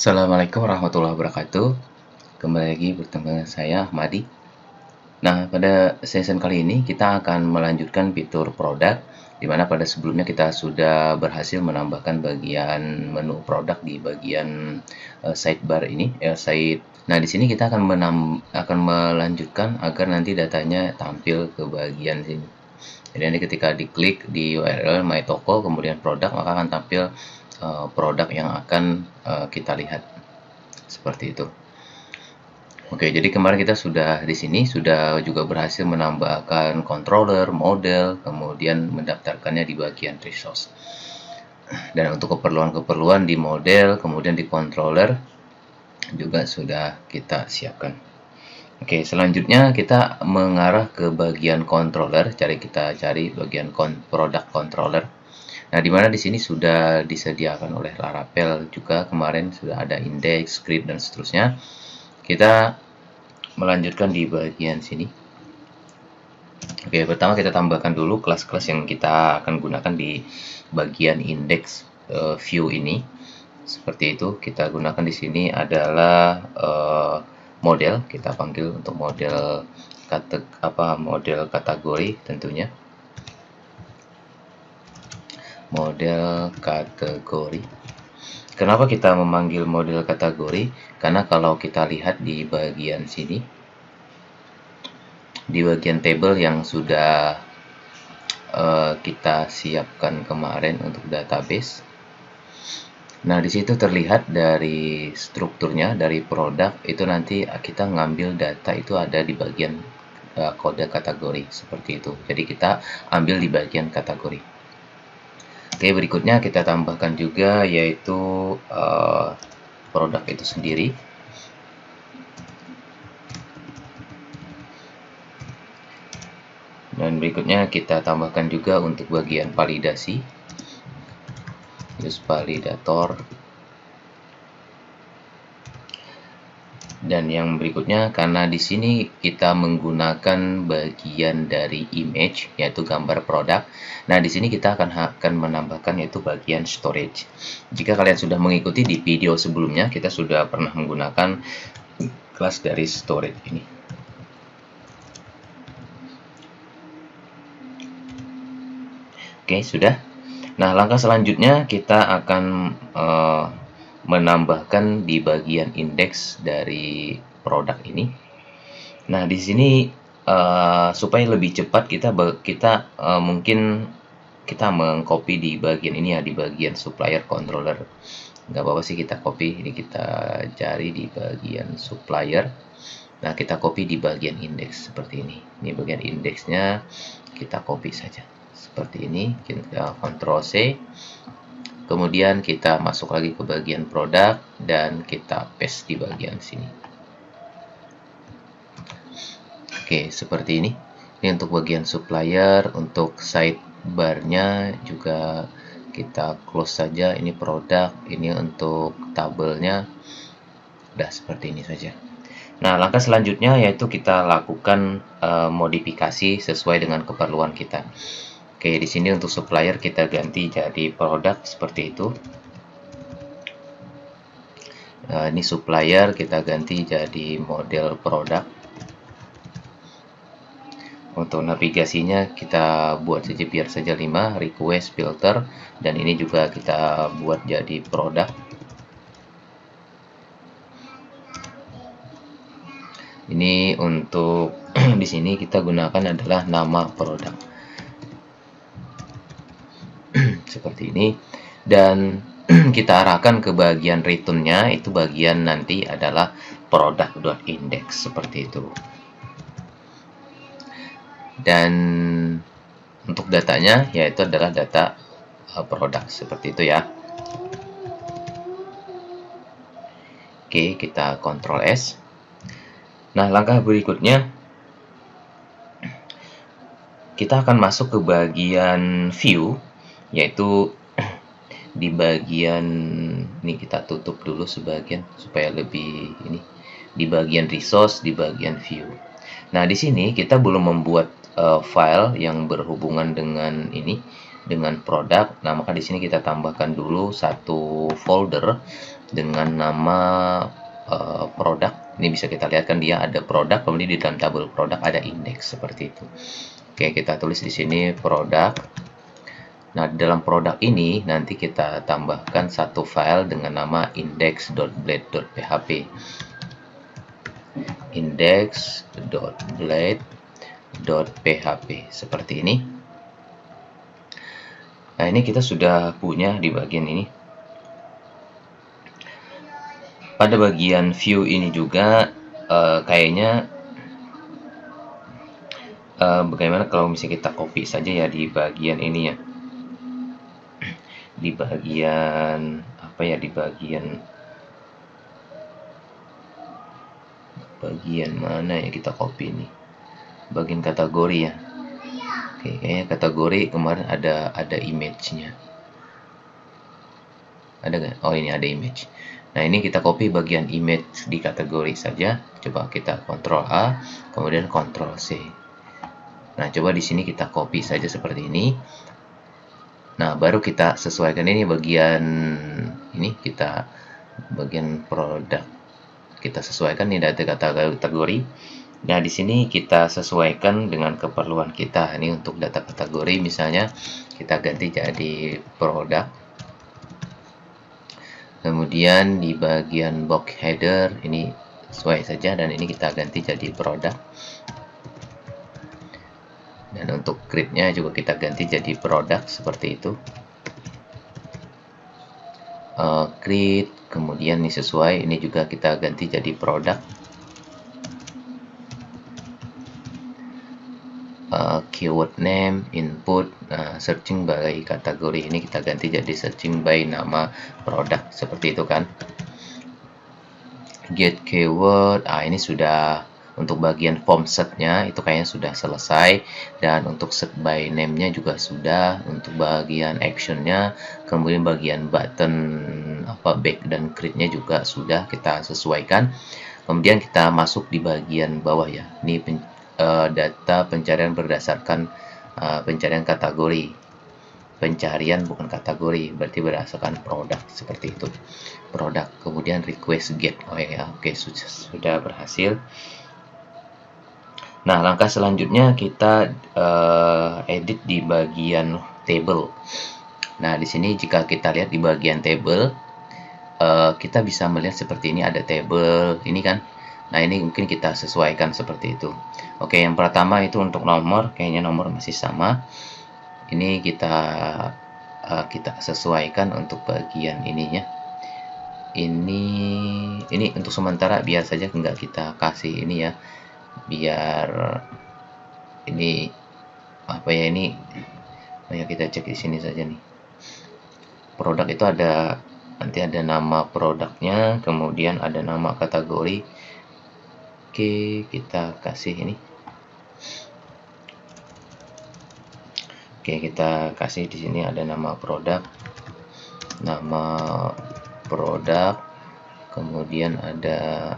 Assalamualaikum warahmatullahi wabarakatuh. Kembali lagi bertemu dengan saya Ahmadi. Nah, pada session kali ini kita akan melanjutkan fitur produk, di mana pada sebelumnya kita sudah berhasil menambahkan bagian menu produk di bagian sidebar ini, side. Nah, di sini kita akan melanjutkan agar nanti datanya tampil ke bagian sini. Jadi nanti ketika diklik di URL My Toko kemudian produk, maka akan tampil produk yang akan kita lihat seperti itu. Oke, jadi kemarin kita sudah di sini sudah juga berhasil menambahkan controller, model, kemudian mendaftarkannya di bagian resource. Dan untuk keperluan-keperluan di model, kemudian di controller juga sudah kita siapkan. Oke, selanjutnya kita mengarah ke bagian controller. Kita cari bagian product controller. Nah, di mana di sini sudah disediakan oleh Laravel juga kemarin sudah ada index, script dan seterusnya. Kita melanjutkan di bagian sini. Oke, pertama kita tambahkan dulu kelas-kelas yang kita akan gunakan di bagian index view ini. Seperti itu, kita gunakan di sini adalah model. Kita panggil untuk model model kategori tentunya. Model kategori. Kenapa kita memanggil model kategori? Karena kalau kita lihat di bagian sini, di bagian table yang sudah kita siapkan kemarin untuk database. Nah, di situ terlihat dari strukturnya, dari produk itu nanti kita ngambil data itu ada di bagian kode kategori seperti itu. Jadi kita ambil di bagian kategori. Oke, berikutnya kita tambahkan juga yaitu produk itu sendiri. Dan berikutnya kita tambahkan juga untuk bagian validasi, use validator. Dan yang berikutnya, karena di sini kita menggunakan bagian dari image yaitu gambar produk. Nah, di sini kita akan menambahkan yaitu bagian storage. Jika kalian sudah mengikuti di video sebelumnya, kita sudah pernah menggunakan kelas dari storage ini. Oke, sudah. Nah, langkah selanjutnya kita akan menambahkan di bagian indeks dari produk ini. Nah, di sini supaya lebih cepat mungkin kita mengcopy di bagian ini ya, di bagian supplier controller. Nggak apa-apa sih kita copy, ini kita cari di bagian supplier. Nah, kita copy di bagian indeks seperti ini. Ini bagian indeksnya, kita copy saja seperti ini. Kita Ctrl C. Kemudian kita masuk lagi ke bagian produk dan kita paste di bagian sini. Oke, seperti ini. Ini untuk bagian supplier, untuk sidebar-nya juga kita close saja. Ini produk, ini untuk tabelnya. Udah seperti ini saja. Nah, langkah selanjutnya yaitu kita lakukan modifikasi sesuai dengan keperluan kita. Oke, di sini untuk supplier kita ganti jadi produk seperti itu. Ini supplier kita ganti jadi model produk. Untuk navigasinya kita buat saja biar saja 5, request filter, dan ini juga kita buat jadi produk. Ini untuk di sini kita gunakan adalah nama produk. Seperti ini, dan kita arahkan ke bagian return-nya, itu bagian nanti adalah product.index seperti itu. Dan untuk datanya yaitu adalah data produk seperti itu ya. Oke, kita Ctrl S. Nah, langkah berikutnya kita akan masuk ke bagian view, yaitu di bagian ini kita tutup dulu sebagian supaya lebih ini, di bagian resource, di bagian view. Nah, di sini kita belum membuat file yang berhubungan dengan ini dengan produk. Nah, maka di sini kita tambahkan dulu satu folder dengan nama produk. Ini bisa kita lihat kan dia ada produk, kemudian di dalam tabel produk ada indeks seperti itu. Oke, kita tulis di sini produk. Nah, di dalam produk ini nanti kita tambahkan satu file dengan nama index.blade.php. index.blade.php seperti ini. Nah, ini kita sudah punya di bagian ini. Pada bagian view ini juga kayaknya bagaimana kalau misalnya kita copy saja ya di bagian ini ya. Di bagian apa ya, di bagian mana ya kita copy ini? Bagian kategori ya. Oke, kayaknya kategori kemarin ada image-nya. Ada nggak? Oh, ini ada image. Nah, ini kita copy bagian image di kategori saja. Coba kita Ctrl A, kemudian Ctrl C. Nah, coba di sini kita copy saja seperti ini. Nah, baru kita sesuaikan ini bagian ini, kita bagian produk. Kita sesuaikan ini data kategori. Nah, di sini kita sesuaikan dengan keperluan kita. Ini untuk data kategori misalnya kita ganti jadi produk. Kemudian di bagian box header ini sesuai saja, dan ini kita ganti jadi produk. Dan untuk grid-nya juga kita ganti jadi produk seperti itu. Grid, kemudian ini sesuai, ini juga kita ganti jadi produk. Keyword name, input, searching by kategori, ini kita ganti jadi searching by nama produk seperti itu kan. Get keyword, ini sudah untuk bagian form setnya itu kayaknya sudah selesai, dan untuk set by name-nya juga sudah. Untuk bagian action-nya, kemudian bagian button back dan grid-nya juga sudah kita sesuaikan. Kemudian kita masuk di bagian bawah ya. Ini data pencarian berdasarkan pencarian kategori. Pencarian bukan kategori, berarti berdasarkan produk seperti itu. Produk, kemudian request get. Oke, sudah berhasil. Nah, langkah selanjutnya kita edit di bagian table. Nah, di sini jika kita lihat di bagian table, kita bisa melihat seperti ini, ada table ini kan. Nah, ini mungkin kita sesuaikan seperti itu. Oke, yang pertama itu untuk nomor, kayaknya nomor masih sama. Ini kita sesuaikan untuk bagian ininya. Ini untuk sementara biar saja, enggak kita kasih ini ya. Biar ini ini kita cek di sini saja nih. Produk itu nanti ada nama produknya, kemudian ada nama kategori. Oke, kita kasih ini. Oke, kita kasih di sini ada nama produk, kemudian ada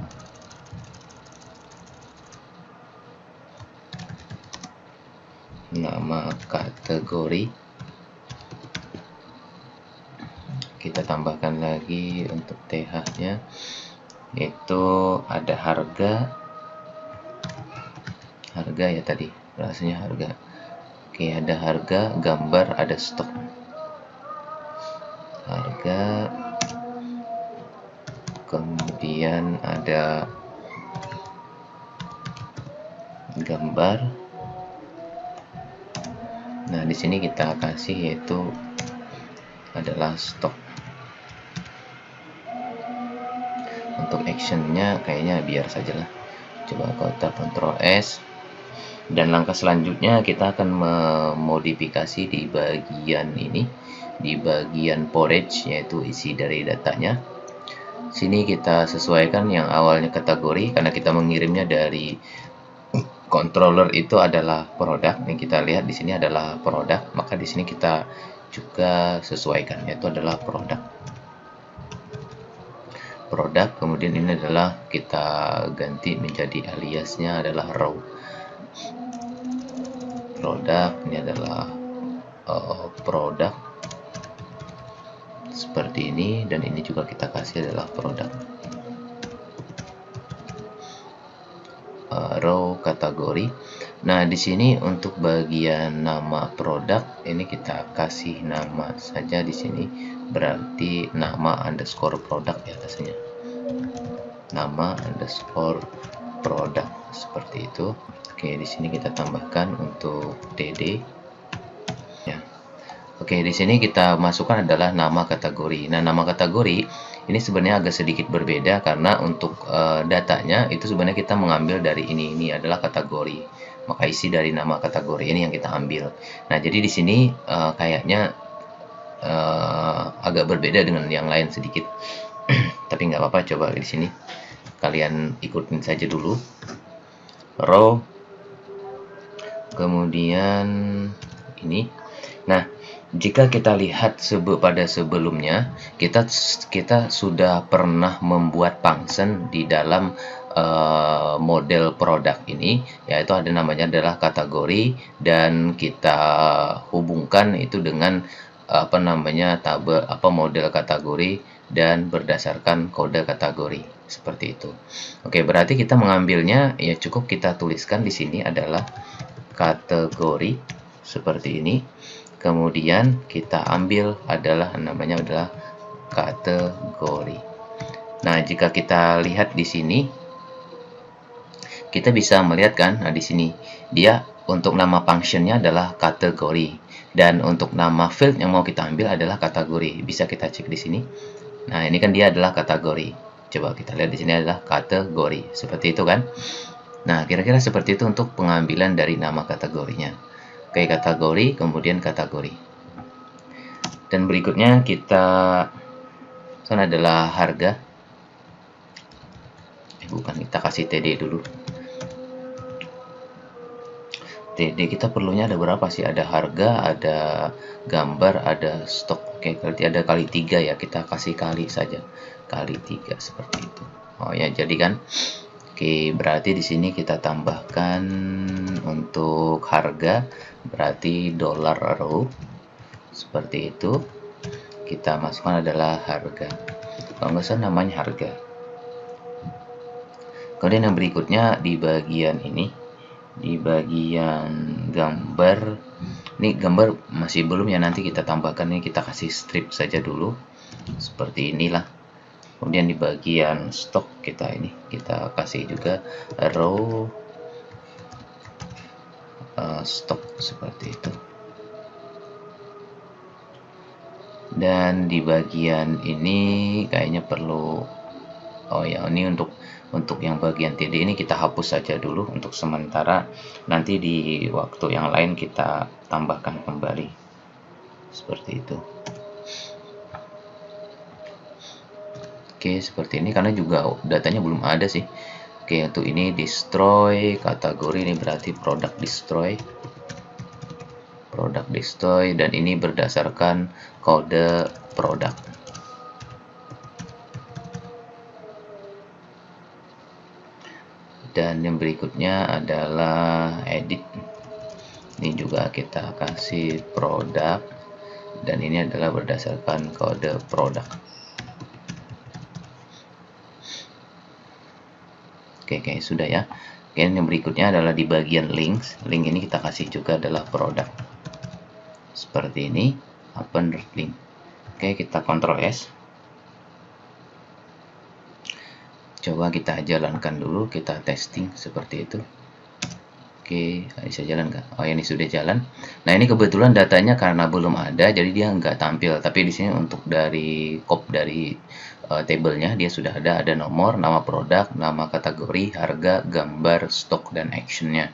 nama kategori. Kita tambahkan lagi untuk TH-nya, itu ada harga ya tadi, rasanya harga. Oke, ada harga, gambar, ada stok. Harga, kemudian ada gambar. Nah, di sini kita kasih yaitu adalah stok. Untuk actionnya kayaknya biar sajalah. Coba kita Ctrl S. Dan langkah selanjutnya kita akan memodifikasi di bagian ini, di bagian forage, yaitu isi dari datanya. Sini kita sesuaikan yang awalnya kategori, karena kita mengirimnya dari controller itu adalah produk. Yang kita lihat di sini adalah produk, maka di sini kita juga sesuaikan, yaitu adalah produk. Kemudian ini adalah kita ganti menjadi aliasnya adalah row. Produk ini adalah produk seperti ini, dan ini juga kita kasih adalah produk. Row kategori. Nah, di sini untuk bagian nama produk ini kita kasih nama saja di sini, berarti nama underscore produk ya biasanya. Nama underscore produk seperti itu. Oke, di sini kita tambahkan untuk TD. Ya. Oke, di sini kita masukkan adalah nama kategori. Nah, nama kategori ini sebenarnya agak sedikit berbeda karena untuk datanya itu sebenarnya kita mengambil dari ini adalah kategori, maka isi dari nama kategori ini yang kita ambil. Nah, jadi di sini kayaknya agak berbeda dengan yang lain sedikit. Tapi nggak apa-apa, coba di sini kalian ikutin saja dulu. Row, kemudian ini. Nah, jika kita lihat pada sebelumnya, kita sudah pernah membuat function di dalam model produk ini, yaitu ada namanya adalah kategori, dan kita hubungkan itu dengan tabel model kategori dan berdasarkan kode kategori seperti itu. Oke, berarti kita mengambilnya ya cukup kita tuliskan di sini adalah kategori seperti ini. Kemudian kita ambil namanya adalah kategori. Nah, jika kita lihat di sini, kita bisa melihat kan, nah di sini dia untuk nama functionnya adalah kategori, dan untuk nama field yang mau kita ambil adalah kategori. Bisa kita cek di sini. Nah, ini kan dia adalah kategori. Coba kita lihat di sini adalah kategori. Seperti itu kan? Nah, kira-kira seperti itu untuk pengambilan dari nama kategorinya. Oke, kategori, kemudian kategori. Dan berikutnya kita adalah harga. Kita kasih TD dulu. TD kita perlunya ada berapa sih? Ada harga, ada gambar, ada stok. Oke, berarti ada kali 3 ya. Kita kasih kali saja. Kali 3 seperti itu. Oh ya, jadi kan. Oke, berarti di sini kita tambahkan untuk harga, berarti $row seperti itu. Kita masukkan adalah harga. Kalau nggak salah namanya harga. Kemudian yang berikutnya di bagian ini, di bagian gambar. Ini gambar masih belum ya, nanti kita tambahkan. Ini kita kasih strip saja dulu. Seperti inilah. Kemudian di bagian stok kita kasih juga row stok seperti itu. Dan di bagian ini kayaknya perlu, oh ya, ini untuk yang bagian TD ini kita hapus saja dulu untuk sementara. Nanti di waktu yang lain kita tambahkan kembali seperti itu. Oke, seperti ini karena juga datanya belum ada sih. Oke, untuk ini destroy kategori, ini berarti produk destroy. Produk destroy, dan ini berdasarkan kode produk. Dan yang berikutnya adalah edit. Ini juga kita kasih produk, dan ini adalah berdasarkan kode produk. Oke, sudah ya. Oke, yang berikutnya adalah di bagian links. Link ini kita kasih juga adalah produk. Seperti ini, open link. Oke, kita Ctrl S. Coba kita jalankan dulu, kita testing seperti itu. Oke, bisa jalan nggak? Oh, ini sudah jalan. Nah, ini kebetulan datanya karena belum ada, jadi dia nggak tampil. Tapi di sini untuk dari tabelnya dia sudah ada nomor, nama produk, nama kategori, harga, gambar, stok, dan actionnya.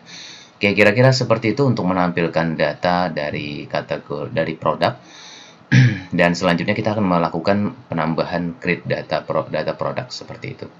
Oke, kira-kira seperti itu untuk menampilkan data dari produk. Dan selanjutnya kita akan melakukan penambahan create data produk seperti itu.